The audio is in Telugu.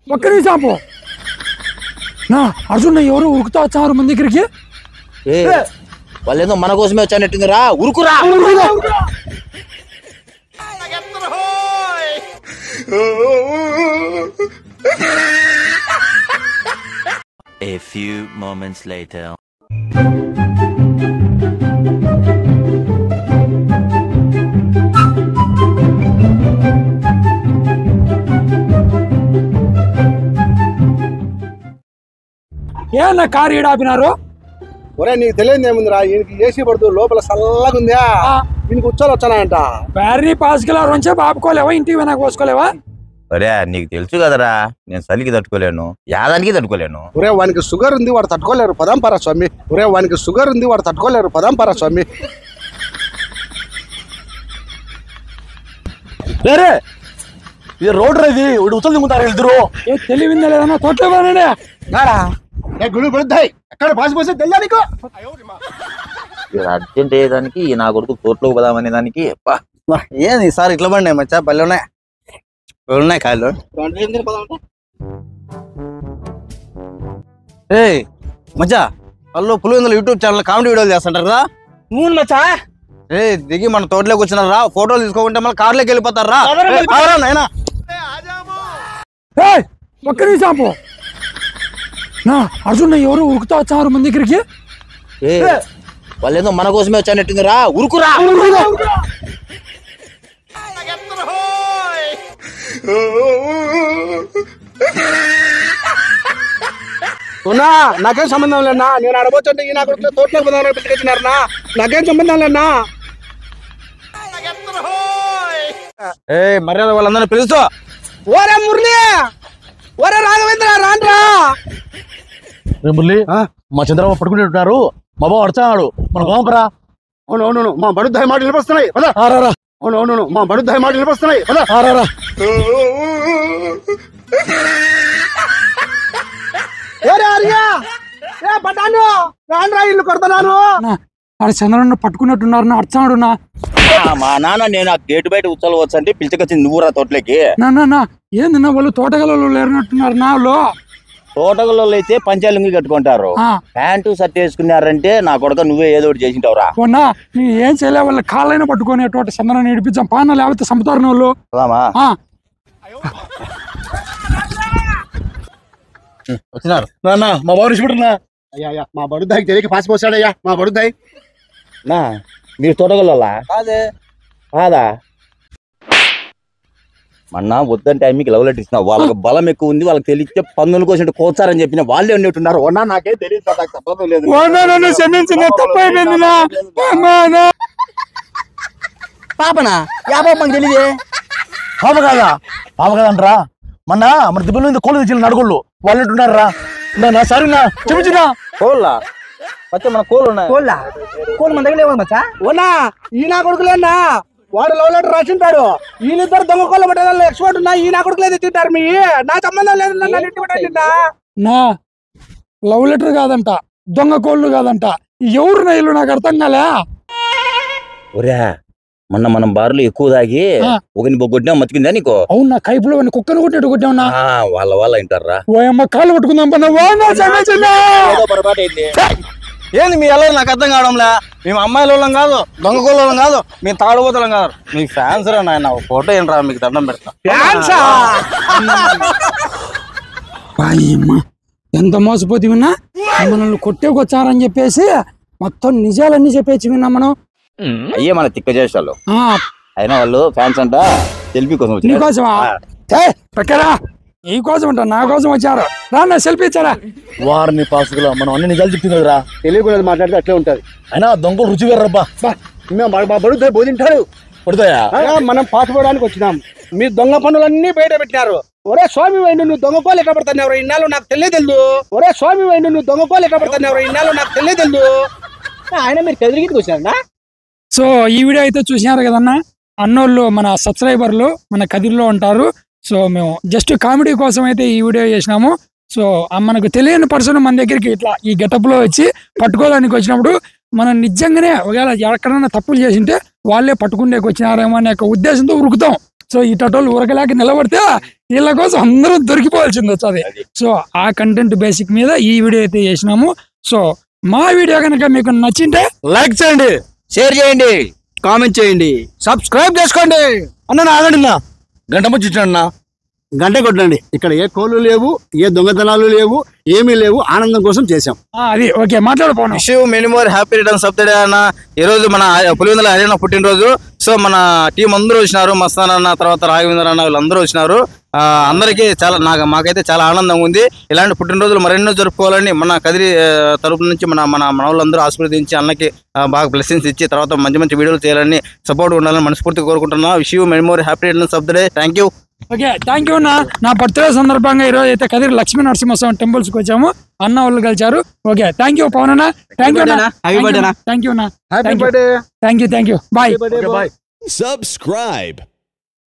ఒక్క నిమిషం ఆపు. నా అర్జున్ ఎవరు ఉరుకుతా వచ్చారు మన దగ్గరికి? వాళ్ళు ఏదో మన కోసమే వచ్చానట్టుందిరా, ఉరుకురా. A few moments later. ఏమన్నా కారు ఈడ ఆపినారు? ఒరే నీకు తెలియదు ఏముందిరా, ఈయనకి ఏసీ పడుతూ లోపల చల్లగా ఉందా, ఈయనకి ఉచ్చాలు వచ్చానంట. బ్యారీ పాస్కిలా రొంచే బాపుకోలేవా? ఇంటికి వెనక పోసుకోలేవా? ఒరే నీకు తెలుసు కదరా, నేను చలికి తట్టుకోలేను, యాదానికి తట్టుకోలేను. ఒరే వానికి షుగర్ ఉంది, వాడు తట్టుకోలేరు, పదాం పరా స్వామి. ఒరే వానికి షుగర్ ఉంది, వాడు తట్టుకోలేరు, పదాం పరా స్వామి. ఇది రోడ్ ఇది ఉత్తలు దిగుతారు ఇద్దరు. ఏ తెలివిందా లేదన్నా? తోటలో బాగానే గుడి పడుతాయి ఎక్కడ పాసి పోసి తెలియదా నీకు? అర్జెంట్ అయ్యేదానికి నా కొడుకు తోటలోకి పోదామనే దానికి ఏంది సార్ ఇట్లా పడినాయి మచ్చా, పల్లె ఉన్నాయి ఉన్నాయి కాయలు. ఏ మచ్చా వాళ్ళు పులివెందుల యూట్యూబ్ ఛానల్ కామెడీ వీడియోలు చేస్తుంటారు కదా. నువ్వు మచ్చా ఏ దిగి మన తోటలోకి వచ్చినారా, ఫోటోలు తీసుకోకుంటే మళ్ళీ కార్లోకి వెళ్ళిపోతారా నాయనా. ఒక్క నిమిషం ఆపు. నా అర్జున్ ఎవరు ఉరుకుతా వచ్చారు మన దగ్గరికి? వాళ్ళు ఏదో మన కోసమే వచ్చానట్టుందిరా, ఉరుకురా. నాకేం సంబంధం లేనా, నేను అడగొచ్చంటే ఈ నా కొడుకు తోటలోకి పోదామని పిలిచినారనా, నాకేం సంబంధం లేనా. ఏ మర్యాద వాళ్ళందరినీ పిలుస్తూ. ఓరే మురళి, ఓరే రాఘవేంద్ర రాండ్రా. మురళి మా చంద్రబాబు పడుకునేట్టున్నారు, మా బాబు అడుచాడు, మన బాంపరా. అవునవును మా బడుద్దాయి మాటలు వినిపిస్తున్నాయి. అవునవును మా బడుద్దాయి మాటలు వినిపిస్తున్నాయి. రాండ్రా ఇల్లు కొడుతున్నాను. చంద్రన్న పట్టుకున్నట్టున్నారు నా అర్చాడు. నా మా నాన్న నేను ఆ గేటు బయట ఉచ్చలు వచ్చంటే పిలిచకొచ్చింది నువ్వురా తోటలోకి. నా ఏందన్నా వాళ్ళు తోటగలలో లేరునట్టున్నారు. నాలో తోటలలో అయితే పంచాలుంగి కట్టుకుంటారు, ప్యాంటు షర్ట్ వేసుకున్నారంటే నా కొడుక నువ్వే ఏదో ఒకటి చేసింటావురా. పోనా నీ ఏం చేయలే, వాళ్ళ కాళ్ళైనా పట్టుకొని అటువంటి చంద్రన్న నడిపించాం పాన, లేకపోతే చంపుతారు వాళ్ళు. వచ్చినారు నాన్న, మా బాబు ఇచ్చిపెట్టున్నా. అయ్యా మా బడుద్దాయికి తెలియక పాసిపోసాడయ్యా మా బడుద్దాయి. నా మీరు తోటగలలా కాదా? మొన్న వద్దంటే మీకు లవ్ లెటర్ ఇస్తున్నా, వాళ్ళకి బలం ఎక్కువ ఉంది, వాళ్ళకి తెలిస్తే పందులు కోసి కోచారని చెప్పిన వాళ్ళే ఉన్నట్టున్నారు. ఓనా నాకే తెలియదు, నాకు సంబంధం లేదు. పాపనా యా పాప తెలియదే. పాప కాదా? పాప కాదంటరా. మొన్న మన దిబ్బల మీద కోళ్ళు తెచ్చిన నడుగుళ్ళు వాళ్ళు ఉంటున్నారా. సరేనా చూపించినా కోళ్ళ మచ్చా, మన కోళ్ళు ఉన్నాయి. కోళ్ళు మన దగ్గర మచ్చా. ఓనా ఈ నా కొడుకులేనా, వాడు లవ్ లెటర్ రాసింటాడు. ఈయనిద్దరు దొంగ కోళ్ళ పట్టాలి ఎక్స్పర్ట్ ఉన్నా, ఈ నా కొడుకులు ఏదో తింటారు. మీ నా సంబంధం లేదు. నా లవ్ లెటర్ కాదంట, దొంగ కోళ్ళు కాదంట, ఎవరు నైలు నాకు అర్థం కాలే. ఒరే మొన్న మనం బారులు ఎక్కువ తాగి ఒకని కొట్టినా మతికిందా నీకు? అవునా కైపులో కుక్కను కొట్టినట్టు కొట్టావునా? వాళ్ళ వింటారా? ఓయమ్మ కాళ్ళు పట్టుకుందాం. ఏంది మీ ఎలా నాకు అర్థం కావడంలే. మేము అమ్మాయిల వాళ్ళం కాదు, దొంగ కోళ్ళం కాదు, మేము తాడుబోతలం కాదు, మీ ఫ్యాన్స్ రా నాయన. ఫోటో ఏంట్రా, మీకు దండం పెడతా. ఎంత మోసపోతే విన్నా, మనల్ని కొట్టేకొచ్చారని చెప్పేసి మొత్తం నిజాలన్నీ చెప్పేసి విన్నా మనం. అయ్యే మన తిక్క చేసాలు, అయినా వాళ్ళు ఫ్యాన్స్ అంట సెల్ఫీ కోసం. నీకోసమా? నీ కోసం అంట, నా కోసం వచ్చారు. రా సెల్ఫీ ఇచ్చారా? వారిని పాసుకులా మనం అన్ని నిజాలు చెప్తుంది కదరా. తెలియకూడదు మాట్లాడితే అట్లే ఉంటది. అయినా దొంగలు రుచి వేర్రబ్బా. బడుద్దాయి బోధింటాడు. పడుతాయా? మనం పాసుపోవడానికి వచ్చినాం, మీ దొంగ పనులన్నీ బయట పెట్టినారు. ఒరే స్వామి వైండు నువ్వు దొంగ కోళ్ళు ఎట్లా పడుతున్నావు ఇన్నాళ్ళు నాకు తెలియదు. ఒరే స్వామి వైండు నువ్వు దొంగ కోళ్ళు ఎట్లా పడుతున్నావు ఇన్నాళ్ళు నాకు తెలియదు. ఆయన మీరు కదిరిగిరికి వచ్చారా? సో ఈ వీడియో అయితే చూసినారు కదన్నా, అన్నోళ్ళు మన సబ్స్క్రైబర్లు మన కదిరిలో ఉంటారు. సో మేము జస్ట్ కామెడీ కోసం అయితే ఈ వీడియో చేసినాము. సో మనకు తెలియని పర్సన్ మన దగ్గరికి ఇట్లా ఈ గెటప్ లో వచ్చి పట్టుకోవడానికి వచ్చినప్పుడు మనం నిజంగానే ఒకవేళ ఎక్కడైనా తప్పులు చేసింటే వాళ్ళే పట్టుకునేకి వచ్చినారేమో అనే ఉద్దేశంతో ఉరుకుతాం. సో ఇటోళ్ళు ఉరకలేక నిలబడితే వీళ్ళ కోసం అందరూ దొరికిపోవాల్సింది వచ్చేది. సో ఆ కంటెంట్ బేసిక్ మీద ఈ వీడియో అయితే చేసినాము. సో మా వీడియో కనుక మీకు నచ్చింటే లైక్ చేయండి, షేర్ చేయండి, కామెంట్ చేయండి, సబ్స్క్రైబ్ చేసుకోండి. అన్న ఆగండి, గంట ముచ్చిచ్చాడు గంట కొట్టండి. ఇక్కడ ఏ కోళ్ళు లేవు, ఏ దొంగతనాలు లేవు, ఏమీ లేవు. ఆనందం కోసం చేసాం. అది ఓకే మాట్లాడుకోను. Wish you many more happy returns of the day అన్న. ఈ రోజు మన పులివెందుల హరియాణ పుట్టినరోజు. సో మన టీం అందరూ వచ్చినారు, మస్తాన్ అన్న, తర్వాత రాఘవేంద్ర అన్న, వీళ్ళందరూ వచ్చినారు. అందరికీ చాలా మాకైతే చాలా ఆనందంగా ఉంది. ఇలాంటి పుట్టినరోజులు మరెన్నో జరుపుకోవాలని మన కదిరి తరపు నుంచి మన వాళ్ళందరూ ఆశీర్వదించి అన్నకి బాగా బ్లెస్సింగ్స్ ఇచ్చి తర్వాత మంచి మంచి వీడియోలు చేయాలని సపోర్ట్ ఉండాలని మనస్ఫూర్తిగా కోరుకుంటున్నా. Wish you many more happy returns of the day. Thank you. Okay thank you అన్న. నా బర్త్డే సందర్భంగా ఈరోజు అయితే కదిరి లక్ష్మీ నరసింహస్వామి టెంపుల్స్ కి వచ్చాము. అన్న వాళ్ళు కలిచారు. ఓకే థ్యాంక్ యూ పవన్ అన్న. థ్యాంక్ యూ అన్న. థ్యాంక్ యూ అన్న. Happy birthday. Thank you bye. Bye. Subscribe.